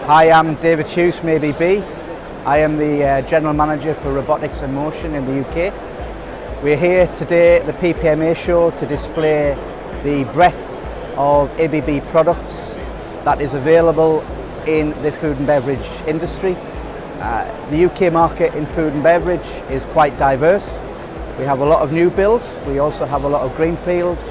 Hi, I'm David Hughes from ABB. I am the General Manager for Robotics and Motion in the UK. We're here today at the PPMA Show to display the breadth of ABB products that is available in the food and beverage industry. The UK market in food and beverage is quite diverse. We have a lot of new build, we also have a lot of greenfield,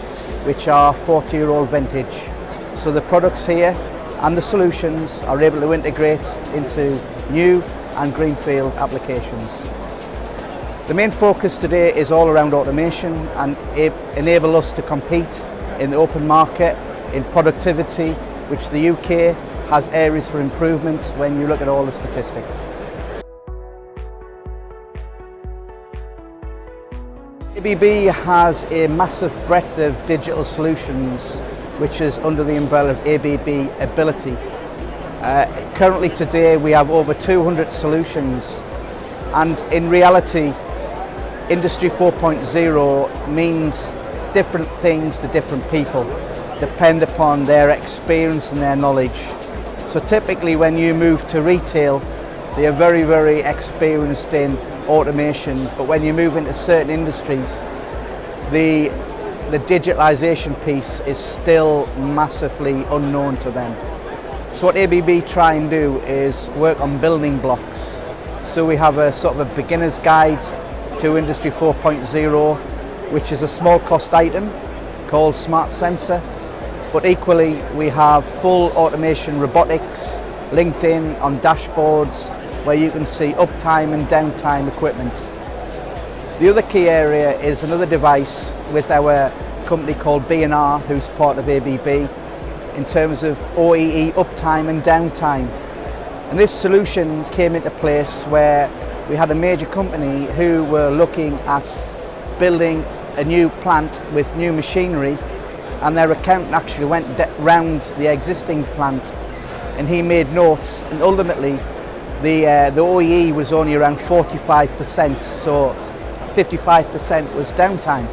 which are 40-year-old vintage. So the products here and the solutions are able to integrate into new and greenfield applications. The main focus today is all around automation and enable us to compete in the open market in productivity, which the UK has areas for improvement when you look at all the statistics. ABB has a massive breadth of digital solutions which is under the umbrella of ABB Ability. Currently today we have over 200 solutions, and in reality Industry 4.0 means different things to different people, depend upon their experience and their knowledge. So typically when you move to retail, they are very, very experienced in automation, but when you move into certain industries, the digitalization piece is still massively unknown to them. So what ABB try and do is work on building blocks. So we have a sort of a beginner's guide to Industry 4.0, which is a small cost item called Smart Sensor, but equally we have full automation robotics linked in on dashboards where you can see uptime and downtime equipment. The other key area is another device with our company called B&R, who's part of ABB, in terms of OEE uptime and downtime. And this solution came into place where we had a major company who were looking at building a new plant with new machinery, and their accountant actually went round the existing plant and he made notes, and ultimately the OEE was only around 45%, so 55% was downtime.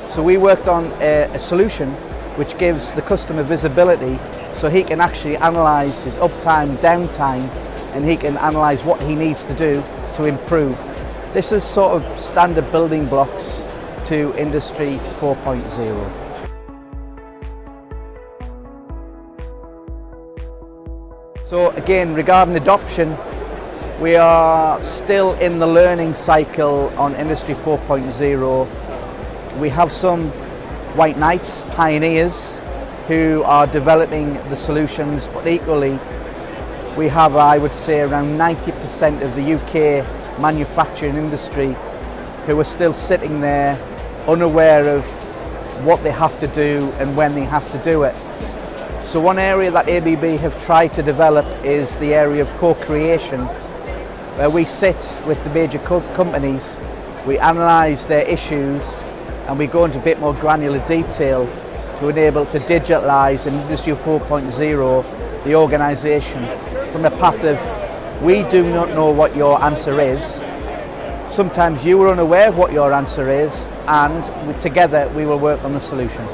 So we worked on a solution which gives the customer visibility so he can actually analyse his uptime, downtime, and he can analyse what he needs to do to improve. This is sort of standard building blocks to Industry 4.0. So again, regarding adoption, we are still in the learning cycle on Industry 4.0. We have some white knights, pioneers, who are developing the solutions, but equally we have, I would say, around 90% of the UK manufacturing industry who are still sitting there unaware of what they have to do and when they have to do it. So one area that ABB have tried to develop is the area of co-creation, where we sit with the major companies, we analyse their issues and we go into a bit more granular detail to enable to digitalise in Industry 4.0 the organisation from a path of we do not know what your answer is. Sometimes you are unaware of what your answer is, and together we will work on the solution.